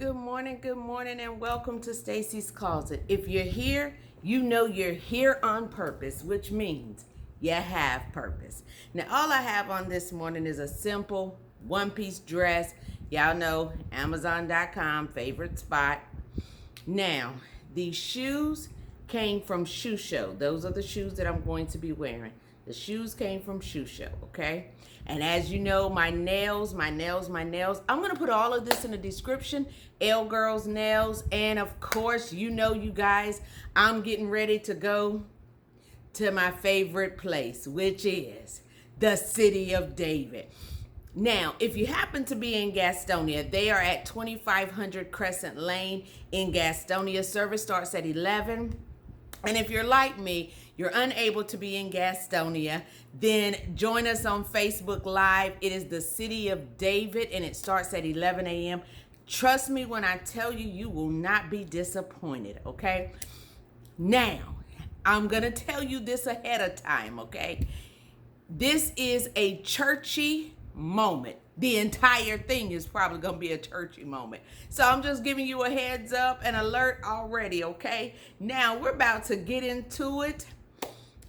good morning, and welcome to Stacy's Closet. If you're here, you know you're here on purpose, which means you have purpose. Now, all I have on this morning is a simple one-piece dress. Y'all know, Amazon.com, favorite spot. Now, these shoes came from Shoe Show. Those are the shoes that I'm going to be wearing. The shoes came from Shoe Show, okay? And as you know, my nails. I'm going to put all of this in the description. lgirlznails. And of course, you know, you guys, I'm getting ready to go to my favorite place, which is the city of David. Now, if you happen to be in Gastonia, they are at 2500 Crescent Lane in Gastonia. Service starts at 11. And if you're like me, you're unable to be in Gastonia, then join us on Facebook Live. It is the City of David, and it starts at 11 a.m. Trust me when I tell you, you will not be disappointed, okay? Now, I'm going to tell you this ahead of time, okay? This is a churchy moment. The entire thing is probably going to be a churchy moment. So I'm just giving you a heads up and alert already, okay? Now we're about to get into it.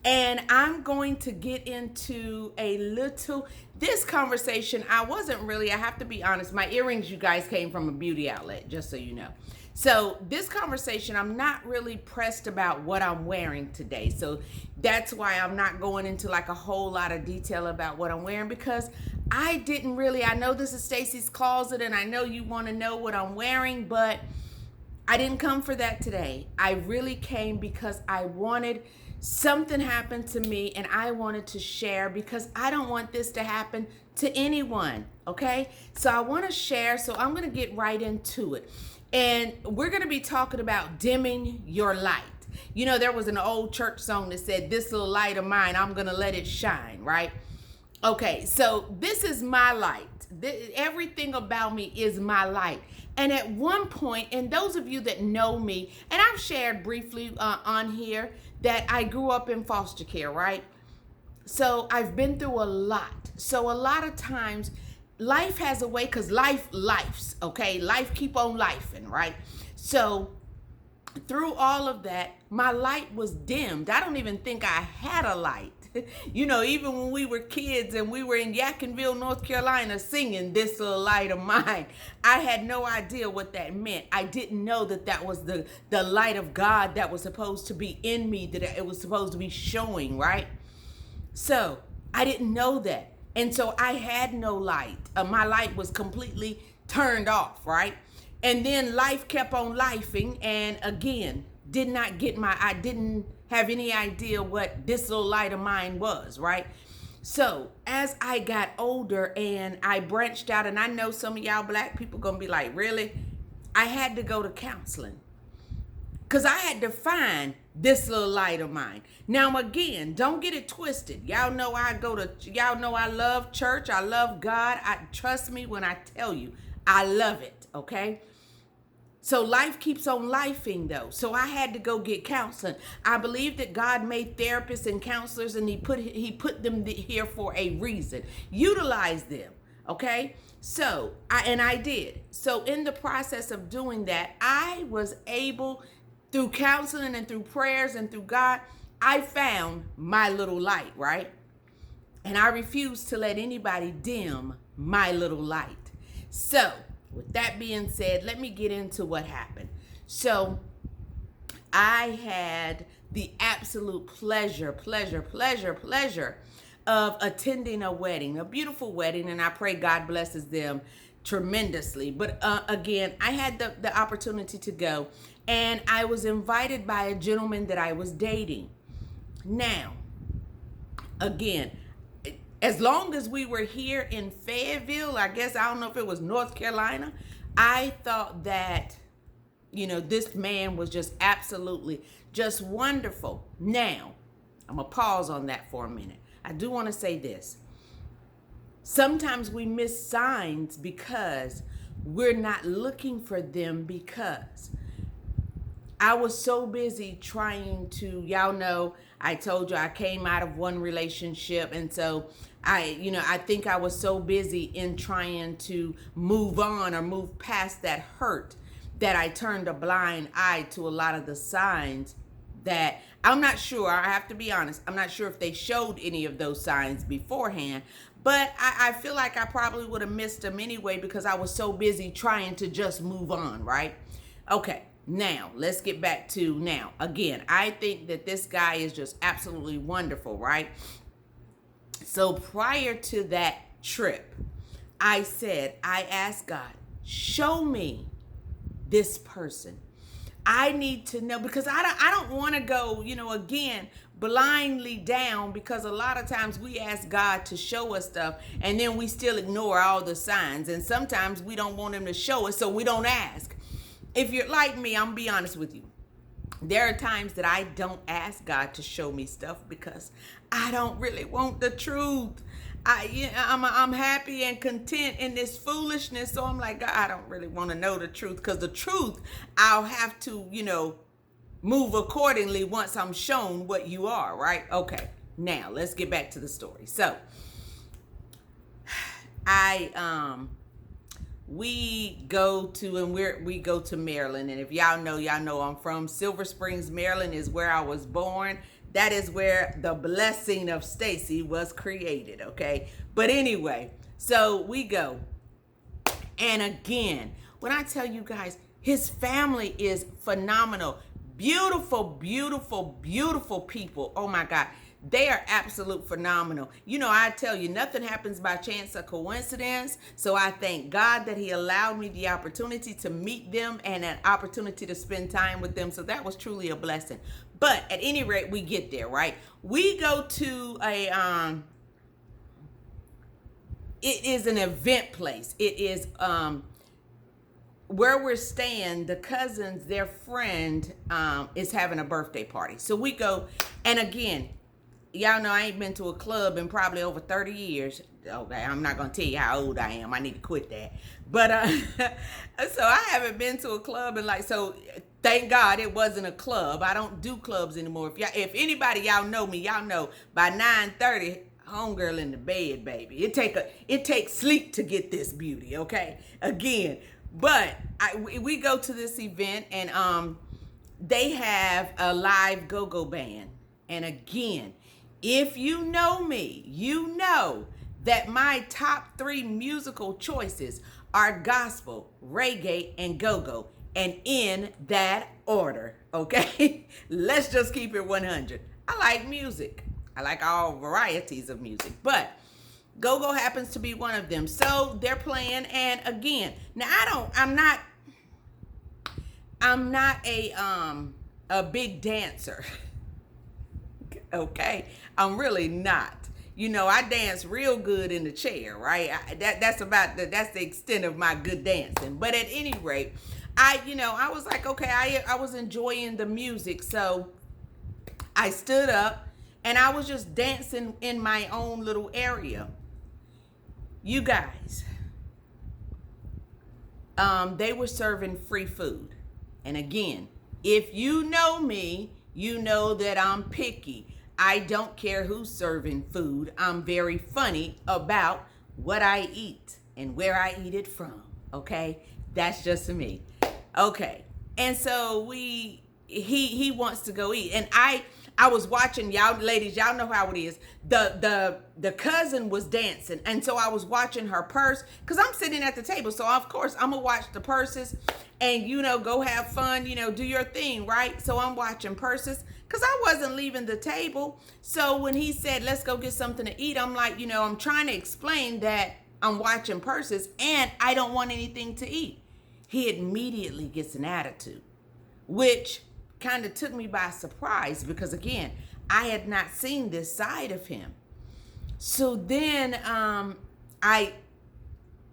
And I'm going to get into this conversation. I have to be honest, my earrings, you guys, came from a beauty outlet, just so you know. So this conversation, I'm not really pressed about what I'm wearing today. So that's why I'm not going into like a whole lot of detail about what I'm wearing, because I know this is Stacy's Closet and I know you want to know what I'm wearing, but I didn't come for that today. I really came because something happened to me and I wanted to share, because I don't want this to happen to anyone, okay? So I want to share, so I'm going to get right into it. And we're going to be talking about dimming your light. You know, there was an old church song that said, "This little light of mine, I'm going to let it shine," right? Okay, so this is my light. Everything about me is my light. And at one point, and those of you that know me, and I've shared briefly on here that I grew up in foster care, right? So I've been through a lot. So a lot of times, life has a way, because life's, okay? Life keep on lifing, right? So through all of that, my light was dimmed. I don't even think I had a light. You know, even when we were kids and we were in Yadkinville, North Carolina, singing "This Little Light of Mine," I had no idea what that meant. I didn't know that was the light of God that was supposed to be in me, that it was supposed to be showing, right? So I didn't know that. And so I had no light. My light was completely turned off, right? And then life kept on lifing. And again, I didn't have any idea what this little light of mine was, right? So as I got older and I branched out, and I know some of y'all black people gonna be like, really? I had to go to counseling, because I had to find this little light of mine. Now again, don't get it twisted. Y'all know I love church. I love God. Trust me when I tell you, I love it, okay? So life keeps on lifing though. So I had to go get counseling. I believe that God made therapists and counselors, and he put them here for a reason. Utilize them, okay? So I did. So in the process of doing that, I was able, through counseling and through prayers and through God, I found my little light, right? And I refuse to let anybody dim my little light. So with that being said, let me get into what happened. So I had the absolute pleasure of attending a wedding, a beautiful wedding, and I pray God blesses them tremendously. But again, I had the opportunity to go, and I was invited by a gentleman that I was dating. Now, again, as long as we were here in Fayetteville, I don't know if it was North Carolina, I thought that, you know, this man was just absolutely just wonderful. Now, I'm going to pause on that for a minute. I do want to say this. Sometimes we miss signs because we're not looking for them, because I was so busy trying to, y'all know, I told you I came out of one relationship. And so I think I was so busy in trying to move on or move past that hurt that I turned a blind eye to a lot of the signs that I'm not sure. I have to be honest. I'm not sure if they showed any of those signs beforehand, but I feel like I probably would have missed them anyway because I was so busy trying to just move on, right? Okay. Now, let's get back to now. Again, I think that this guy is just absolutely wonderful, right? So prior to that trip, I asked God, show me this person. I need to know, because I don't want to go, again, blindly down, because a lot of times we ask God to show us stuff and then we still ignore all the signs. And sometimes we don't want him to show us, so we don't ask. If you're like me, I'm gonna be honest with you. There are times that I don't ask God to show me stuff because I don't really want the truth. I'm happy and content in this foolishness. So I'm like, God, I don't really want to know the truth, because the truth, I'll have to, move accordingly once I'm shown what you are, right? Okay, now let's get back to the story. So we go to Maryland, and if y'all know I'm from Silver Springs, Maryland is where I was born. That is where the blessing of Stacy was created, okay? But anyway, so we go. And again, when I tell you guys, his family is phenomenal. Beautiful, beautiful, beautiful people. Oh my God. They are absolute phenomenal. I tell you, nothing happens by chance or coincidence. So I thank God that he allowed me the opportunity to meet them and an opportunity to spend time with them. So that was truly a blessing. But at any rate, we get there, right? We go to it is an event place. It is where we're staying. The cousins, their friend is having a birthday party. So we go, and again, y'all know I ain't been to a club in probably over 30 years. Okay, I'm not going to tell you how old I am. I need to quit that. But so I haven't been to a club, and so thank God it wasn't a club. I don't do clubs anymore. If anybody y'all know me, y'all know by 9:30, homegirl in the bed, baby. It takes sleep to get this beauty, okay? Again, but we go to this event, and they have a live go-go band. And again, if you know me, you know that my top 3 musical choices are gospel, reggae, and go-go, and in that order, okay? Let's just keep it 100. I like music. I like all varieties of music, but go-go happens to be one of them. So they're playing, and again, now I'm not a big dancer. Okay, I'm really not. I dance real good in the chair, right? That's the extent of my good dancing. But at any rate, I was like, okay, I was enjoying the music, so I stood up and I was just dancing in my own little area. You guys, they were serving free food, and again, if you know me, you know that I'm picky. I don't care who's serving food. I'm very funny about what I eat and where I eat it from, okay? That's just me. Okay. And so he wants to go eat. And I was watching, y'all ladies, y'all know how it is. The cousin was dancing. And so I was watching her purse, because I'm sitting at the table. So of course I'm gonna watch the purses and go have fun, do your thing, right? So I'm watching purses, because I wasn't leaving the table. So when he said, let's go get something to eat, I'm like, I'm trying to explain that I'm watching purses and I don't want anything to eat. He immediately gets an attitude, which kind of took me by surprise, because again, I had not seen this side of him. So then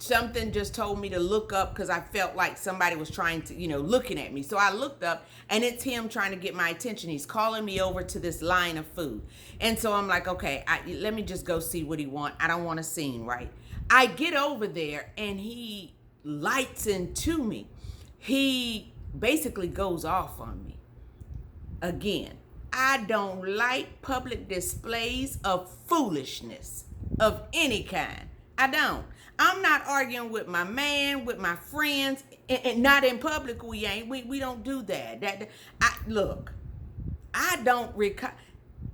something just told me to look up, because I felt like somebody was trying to, looking at me. So I looked up, and it's him trying to get my attention. He's calling me over to this line of food. And so I'm like, okay, let me just go see what he wants. I don't want a scene, right? I get over there, and he lights into me. He basically goes off on me. Again, I don't like public displays of foolishness of any kind. I don't. I'm not arguing with my man, with my friends, and not in public. We ain't. We don't do that. Look. I don't recall.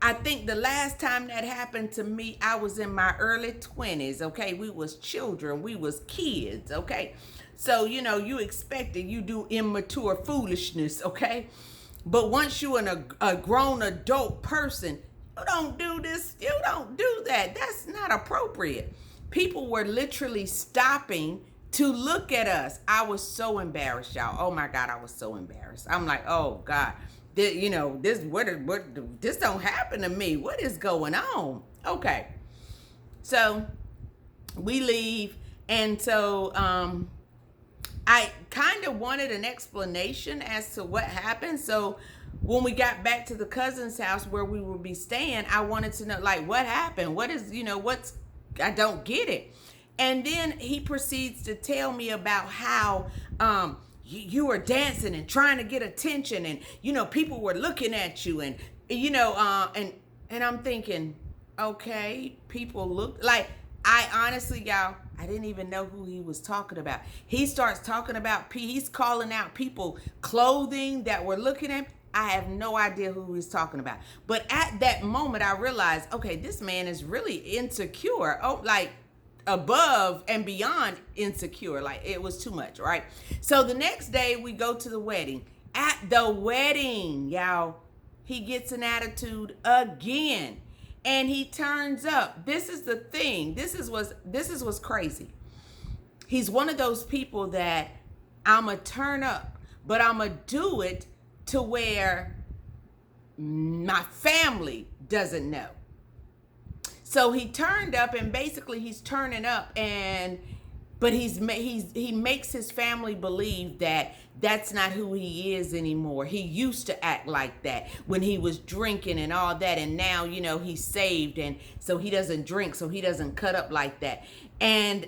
I think the last time that happened to me, I was in my early 20s. Okay, we was children. We was kids. Okay, so you expected you do immature foolishness. Okay. But once you're a grown adult person, you don't do this. You don't do that. That's not appropriate. People were literally stopping to look at us. I was so embarrassed, y'all. Oh my God, I was so embarrassed. I'm like, oh God, this don't happen to me. What is going on? Okay, so we leave, and so I kind of wanted an explanation as to what happened. So when we got back to the cousin's house where we would be staying, I wanted to know, like, what happened? What is, I don't get it. And then he proceeds to tell me about how you were dancing and trying to get attention, and people were looking at you, and and I'm thinking, okay, people look like, I honestly, y'all, I didn't even know who he was talking about. He starts talking about, he's calling out people clothing that were looking at him. I have no idea who he's talking about. But at that moment, I realized, okay, this man is really insecure. Oh, like above and beyond insecure. Like, it was too much, right? So the next day we go to the wedding. At the wedding, y'all, he gets an attitude again. And he turns up. This is the thing. This is what's crazy. He's one of those people that I'ma turn up, but I'ma do it to where my family doesn't know. So he turned up, and basically he's turning up, but he makes his family believe that that's not who he is anymore. He used to act like that when he was drinking and all that, and now he's saved, and so he doesn't drink, so he doesn't cut up like that. And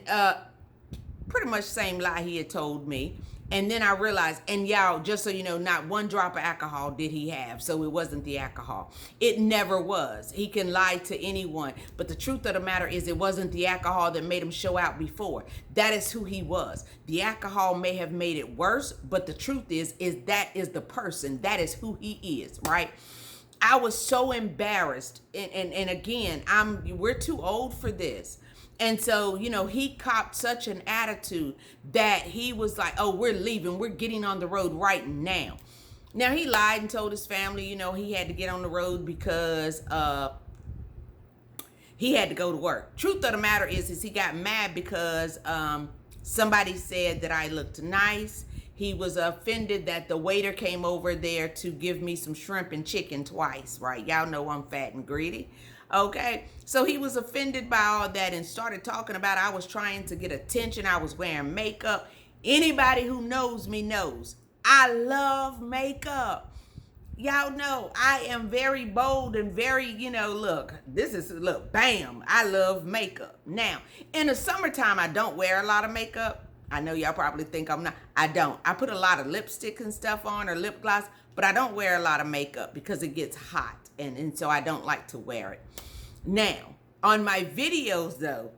pretty much same lie he had told me. And then I realized, and y'all, just so you know, not one drop of alcohol did he have. So it wasn't the alcohol. It never was. He can lie to anyone. But the truth of the matter is, it wasn't the alcohol that made him show out before. That is who he was. The alcohol may have made it worse, but the truth is that is the person. That is who he is, right? I was so embarrassed. And again, we're too old for this. And so, he copped such an attitude that he was like, oh, we're leaving. We're getting on the road right now. Now, he lied and told his family, he had to get on the road because he had to go to work. Truth of the matter is he got mad because somebody said that I looked nice. He was offended that the waiter came over there to give me some shrimp and chicken twice, right? Y'all know I'm fat and greedy. Okay, so he was offended by all that and started talking about I was trying to get attention. I was wearing makeup. Anybody who knows me knows I love makeup. Y'all know I am very bold and very, look, bam, I love makeup. Now, in the summertime, I don't wear a lot of makeup. I know y'all probably think I'm not. I don't. I put a lot of lipstick and stuff on, or lip gloss, but I don't wear a lot of makeup because it gets hot. And so I don't like to wear it. Now, on my videos though,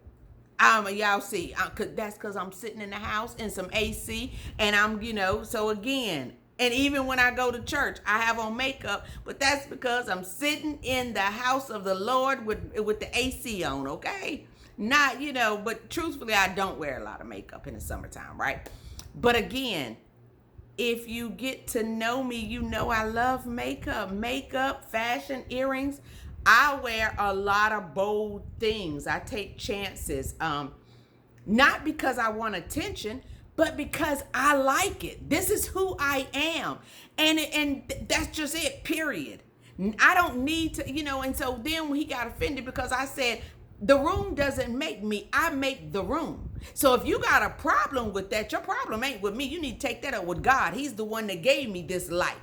y'all see, that's because I'm sitting in the house in some AC, and I'm, so again, and even when I go to church, I have on makeup, but that's because I'm sitting in the house of the Lord with the AC on, okay? Not, but truthfully, I don't wear a lot of makeup in the summertime, right? But again, if you get to know me, you know I love makeup, fashion, earrings. I wear a lot of bold things. I take chances, not because I want attention, but because I like it. This is who I am. And that's just it, period. I don't need to, and so then he got offended because I said, the room doesn't make me, I make the room. So if you got a problem with that, your problem ain't with me. You need to take that up with God. He's the one that gave me this light.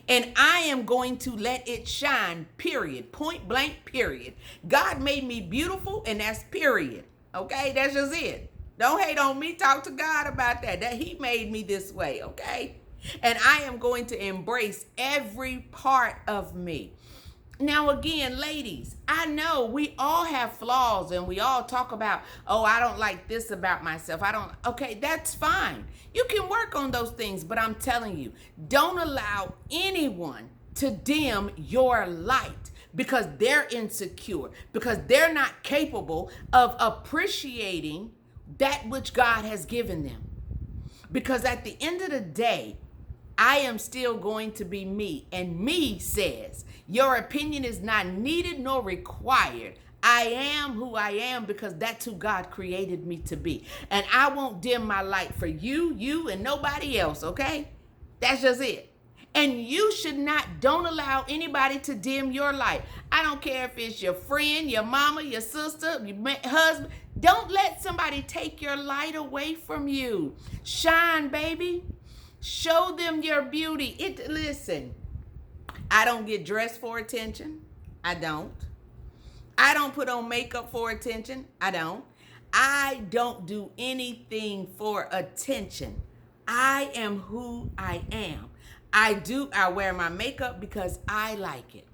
And I am going to let it shine, period. Point blank, period. God made me beautiful, and that's period. Okay, that's just it. Don't hate on me. Talk to God about that. That he made me this way, okay? And I am going to embrace every part of me. Now, again, ladies, I know we all have flaws and we all talk about, oh, I don't like this about myself. Okay, that's fine. You can work on those things, but I'm telling you, don't allow anyone to dim your light because they're insecure, because they're not capable of appreciating that which God has given them. Because at the end of the day, I am still going to be me. And me says, your opinion is not needed nor required. I am who I am because that's who God created me to be. And I won't dim my light for you, and nobody else, okay? That's just it. And you don't allow anybody to dim your light. I don't care if it's your friend, your mama, your sister, your husband. Don't let somebody take your light away from you. Shine, baby. Show them your beauty. Listen, I don't get dressed for attention. I don't. I don't put on makeup for attention. I don't. I don't do anything for attention. I am who I am. I wear my makeup because I like it.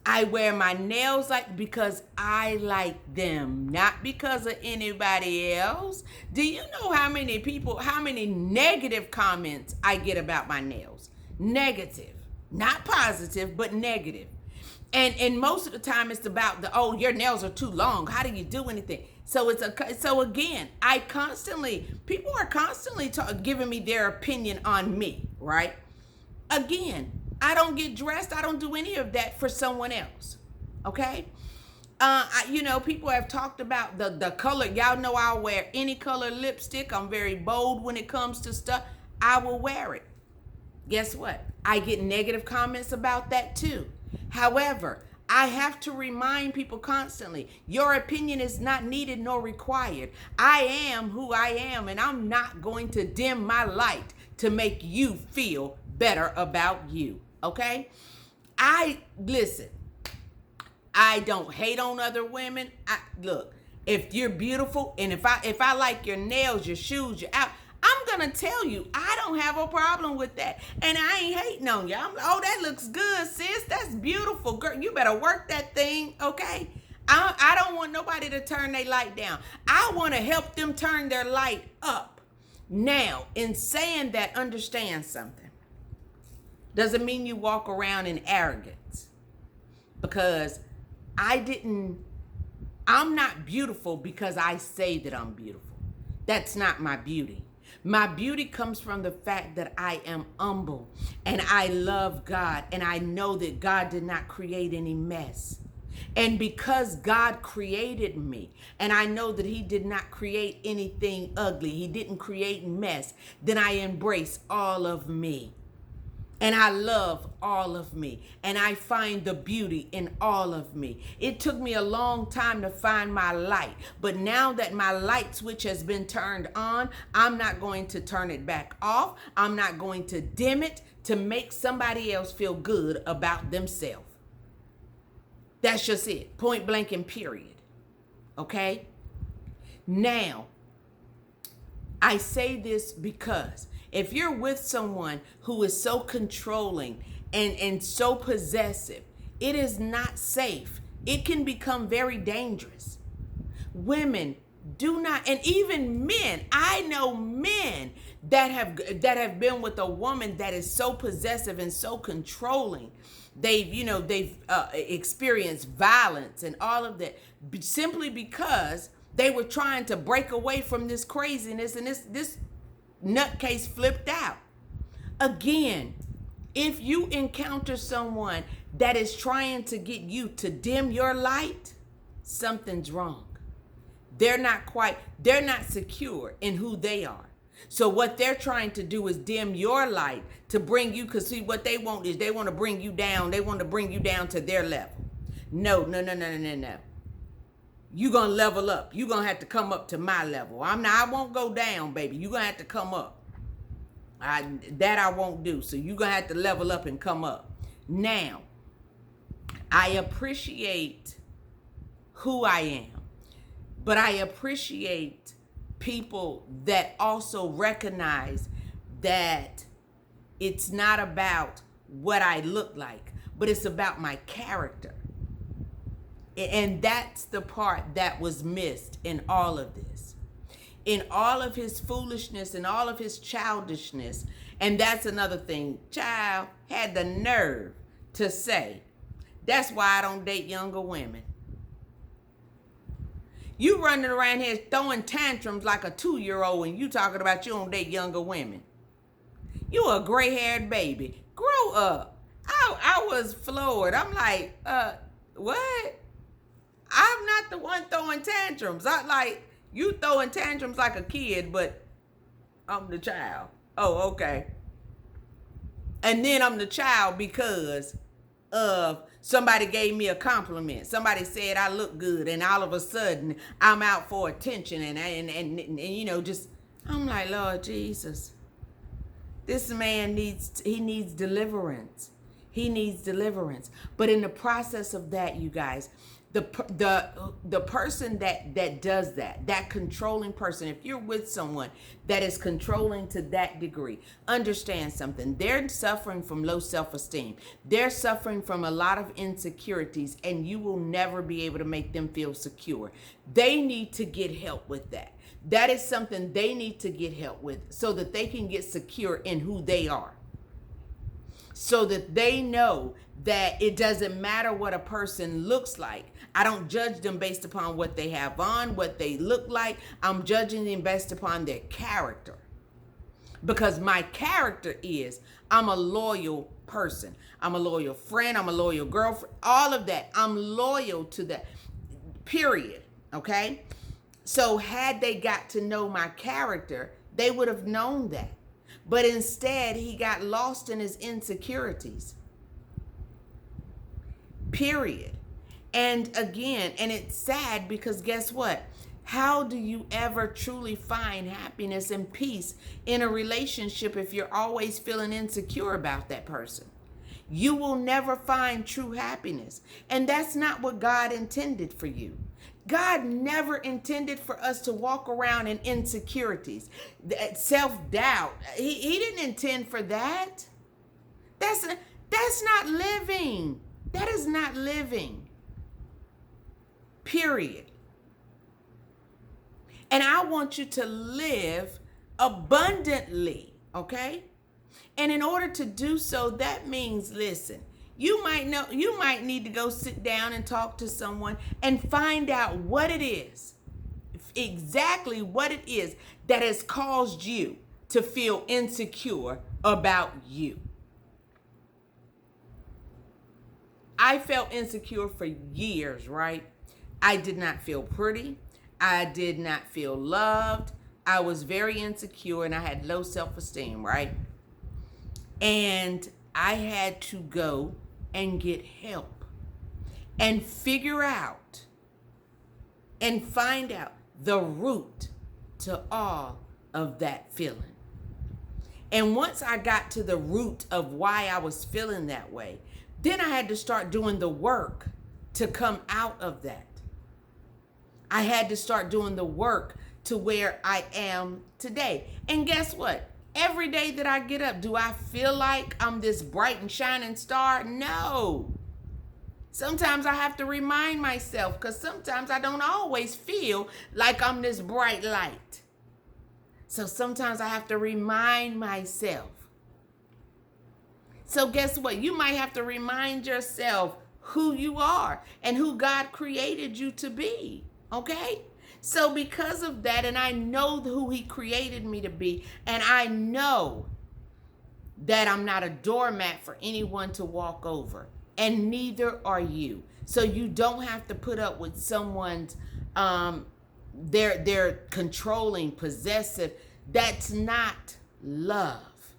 I wear my nails because I like them, not because of anybody else. Do you know how many negative comments I get about my nails? Negative, not positive, but negative. And most of the time it's about your nails are too long. How do you do anything? So again, people are constantly giving me their opinion on me, right? Again, I don't get dressed. I don't do any of that for someone else. Okay? People have talked about the color. Y'all know I'll wear any color lipstick. I'm very bold when it comes to stuff. I will wear it. Guess what? I get negative comments about that too. However, I have to remind people constantly, your opinion is not needed nor required. I am who I am, and I'm not going to dim my light to make you feel better about you. Okay? Listen, I don't hate on other women. Look, if you're beautiful and if I like your nails, your shoes, your out, I'm gonna tell you, I don't have a problem with that. And I ain't hating on you. That looks good, sis. That's beautiful, girl. You better work that thing, okay? I don't want nobody to turn their light down. I want to help them turn their light up. Now, in saying that, understand something. Doesn't mean you walk around in arrogance, because I'm not beautiful because I say that I'm beautiful. That's not my beauty. My beauty comes from the fact that I am humble and I love God, and I know that God did not create any mess. And because God created me, and I know that he did not create anything ugly, he didn't create mess, then I embrace all of me. And I love all of me. And I find the beauty in all of me. It took me a long time to find my light. But now that my light switch has been turned on, I'm not going to turn it back off. I'm not going to dim it to make somebody else feel good about themselves. That's just it. Point blank and period. Okay? Now, I say this because if you're with someone who is so controlling and so possessive, it is not safe. It can become very dangerous. Women do not, and even men, I know men that have been with a woman that is so possessive and so controlling. They've experienced violence and all of that simply because they were trying to break away from this craziness, and this nutcase flipped out. Again, if you encounter someone that is trying to get you to dim your light, something's wrong. They're not secure in who they are. So what they're trying to do is dim your light to bring you, because see, what they want is they want to bring you down. They want to bring you down to their level. No. You're going to level up. You're going to have to come up to my level. I won't go down, baby. You're going to have to come up. That I won't do. So you're going to have to level up and come up. Now, I appreciate who I am, but I appreciate people that also recognize that It's not about what I look like, but it's about my character. And that's the part that was missed in all of this. In all of his foolishness and all of his childishness. And that's another thing. Child had the nerve to say, that's why I don't date younger women. You running around here throwing tantrums like a 2-year-old and you talking about you don't date younger women. You a gray-haired baby. Grow up. I was floored. I'm like, what? I'm not the one throwing tantrums. You throwing tantrums like a kid, but I'm the child. Oh, okay. And then I'm the child because of somebody gave me a compliment. Somebody said I look good, and all of a sudden I'm out for attention, and you know, just I'm like, Lord Jesus, this man needs deliverance. He needs deliverance. But in the process of that, you guys, the person that does that controlling person, if you're with someone that is controlling to that degree, understand something. They're suffering from low self-esteem. They're suffering from a lot of insecurities, and you will never be able to make them feel secure. They need to get help with that. That is something they need to get help with so that they can get secure in who they are. So that they know that it doesn't matter what a person looks like. I don't judge them based upon what they have on, what they look like. I'm judging them based upon their character. Because my character is, I'm a loyal person. I'm a loyal friend. I'm a loyal girlfriend. All of that. I'm loyal to that. Period. Okay? So had they got to know my character, they would have known that. But instead, he got lost in his insecurities. Period. And again, and it's sad because guess what? How do you ever truly find happiness and peace in a relationship if you're always feeling insecure about that person? You will never find true happiness. And that's not what God intended for you. God never intended for us to walk around in insecurities, self-doubt. He didn't intend for that. That's not living. That is not living. Period. And I want you to live abundantly, okay? And in order to do so, that means, listen, you might need to go sit down and talk to someone and find out what it is, exactly what it is that has caused you to feel insecure about you. I felt insecure for years, right? I did not feel pretty. I did not feel loved. I was very insecure and I had low self-esteem, right? And I had to go and get help and figure out and find out the root to all of that feeling. And once I got to the root of why I was feeling that way, then I had to start doing the work to come out of that. I had to start doing the work to where I am today. And guess what? Every day that I get up, do I feel like I'm this bright and shining star? No. Sometimes I have to remind myself because sometimes I don't always feel like I'm this bright light. So sometimes I have to remind myself. So guess what? You might have to remind yourself who you are and who God created you to be. Okay? So because of that, and I know who he created me to be, and I know that I'm not a doormat for anyone to walk over, and neither are you. So you don't have to put up with someone's, they're controlling, possessive. That's not love.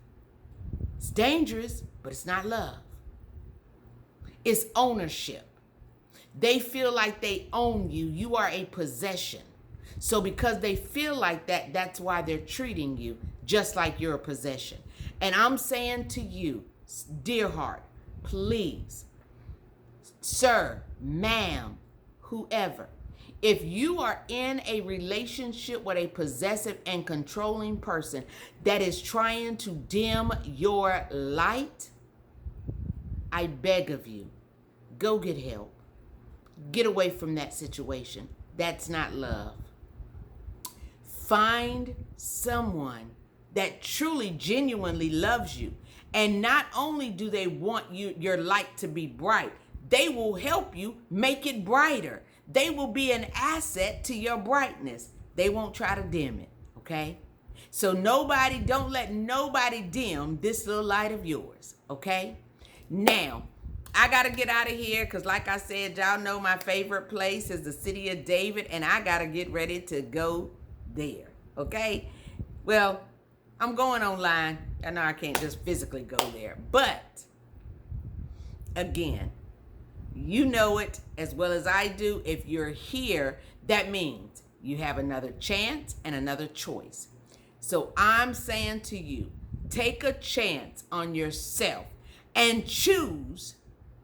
It's dangerous, but it's not love. It's ownership. They feel like they own you. You are a possession. So because they feel like that, that's why they're treating you just like you're a possession. And I'm saying to you, dear heart, please, sir, ma'am, whoever, If you are in a relationship with a possessive and controlling person that is trying to dim your light, I beg of you, go get help. Get away from that situation. That's not love. Find someone that truly, genuinely loves you. And not only do they want your light to be bright, they will help you make it brighter. They will be an asset to your brightness. They won't try to dim it, okay? So don't let nobody dim this little light of yours, okay? Now, I got to get out of here because like I said, y'all know my favorite place is the city of David, and I got to get ready to go there, okay? Well, I'm going online. I know I can't just physically go there, but again, you know it as well as I do. If you're here, that means you have another chance and another choice. So I'm saying to you, take a chance on yourself and choose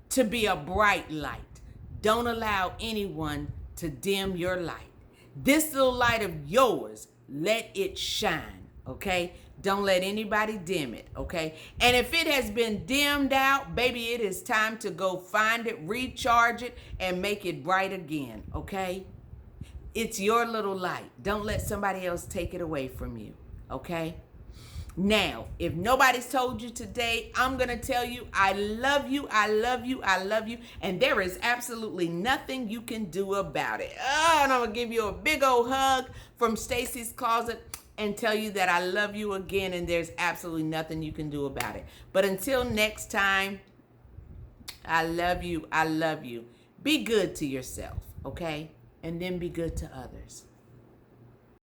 to be a bright light. Don't allow anyone to dim your light. This little light of yours, let it shine, okay? Don't let anybody dim it, okay? And if it has been dimmed out, baby, it is time to go find it, recharge it, and make it bright again, okay? It's your little light. Don't let somebody else take it away from you, okay? Now, if nobody's told you today, I'm going to tell you, I love you, I love you, I love you, and there is absolutely nothing you can do about it. Oh, and I'm going to give you a big old hug from Stacy's Closet and tell you that I love you again, and there's absolutely nothing you can do about it. But until next time, I love you, I love you. Be good to yourself, okay? And then be good to others.